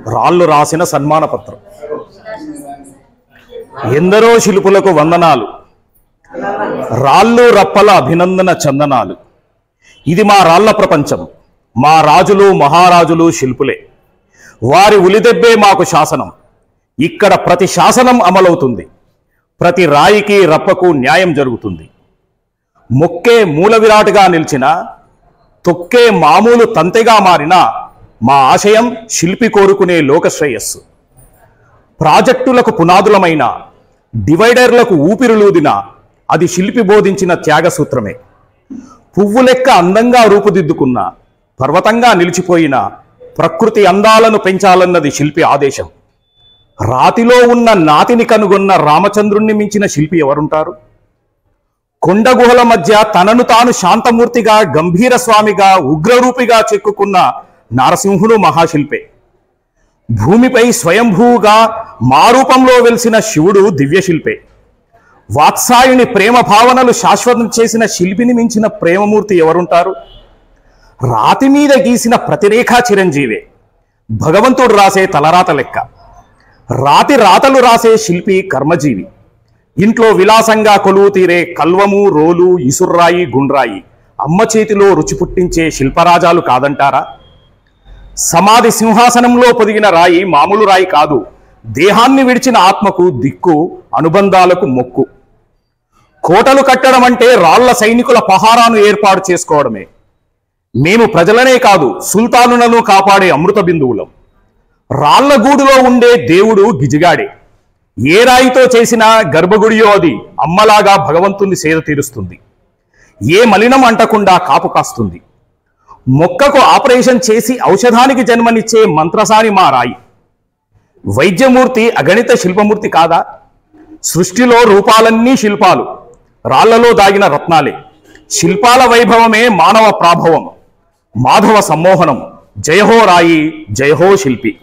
రాళ్ళు రాసిన సన్మాన పత్రం. ఎందరో శిల్పులకు వందనాలు, రాళ్ళు రప్పల అభినందన చందనాలు. ఇది మా రాళ్ల ప్రపంచం, మా రాజులు మహారాజులు శిల్పులే. వారి ఉలిదెబ్బే మాకు శాసనం. ఇక్కడ ప్రతి శాసనం అమలవుతుంది, ప్రతి రాయికి రప్పకు న్యాయం జరుగుతుంది. మొక్కే మూల విరాటుగా నిలిచిన, తొక్కే మామూలు తంతెగా మారిన మా ఆశయం శిల్పి కోరుకునే లోక శ్రేయస్సు. ప్రాజెక్టులకు పునాదులమైన, డివైడర్లకు ఊపిరులూదిన అది శిల్పి బోధించిన త్యాగ సూత్రమే. పువ్వు లెక్క అందంగా రూపుదిద్దుకున్న, పర్వతంగా నిలిచిపోయిన ప్రకృతి అందాలను పెంచాలన్నది శిల్పి ఆదేశం. రాతిలో ఉన్న నాతిని కనుగొన్న రామచంద్రుణ్ణి మించిన శిల్పి ఎవరుంటారు? కొండ గుహల మధ్య తనను తాను శాంతమూర్తిగా, గంభీర స్వామిగా, ఉగ్రరూపిగా చెక్కుకున్న నారసింహుడు మహాశిల్పే. భూమిపై స్వయంభూగా మారూపంలో వెలిసిన శివుడు దివ్యశిల్పే. వాత్సాయుని ప్రేమ భావనలు శాశ్వతం చేసిన శిల్పిని మించిన ప్రేమమూర్తి ఎవరుంటారు? రాతి మీద గీసిన ప్రతిరేఖా చిరంజీవే. భగవంతుడు రాసే తలరాత లెక్క. రాతి రాతలు రాసే శిల్పి కర్మజీవి. ఇంట్లో విలాసంగా కొలువు తీరే కల్వము, రోలు, ఇసుర్రాయి, గుండ్రాయి అమ్మ చేతిలో రుచి పుట్టించే శిల్పరాజాలు కాదంటారా? సమాధి సింహాసనంలో పొదిగిన రాయి మామూలు రాయి కాదు. దేహాన్ని విడిచిన ఆత్మకు దిక్కు, అనుబంధాలకు మొక్కు. కోటలు కట్టడం అంటే రాళ్ల సైనికుల పహారాను ఏర్పాటు చేసుకోవడమే. మేము ప్రజలనే కాదు, సుల్తానులను కాపాడే అమృత బిందువులం. రాళ్ల గూడులో ఉండే దేవుడు గిజిగాడే. ఏ రాయితో చేసిన గర్భగుడియో అది అమ్మలాగా భగవంతుని సేద తీరుస్తుంది. ఏ మలినం అంటకుండా కాపు కాస్తుంది. మొక్కకు ఆపరేషన్ చేసి ఔషధానికి జన్మనిచ్చే మంత్రసాని మా రాయి. వైద్యమూర్తి అగణిత శిల్పమూర్తి కాదా? సృష్టిలో రూపాలన్నీ శిల్పాలు, రాళ్లలో దాగిన రత్నాలే. శిల్పాల వైభవమే మానవ ప్రాభవం, మాధవ సమ్మోహనం. జయహో రాయి, జయహో శిల్పి.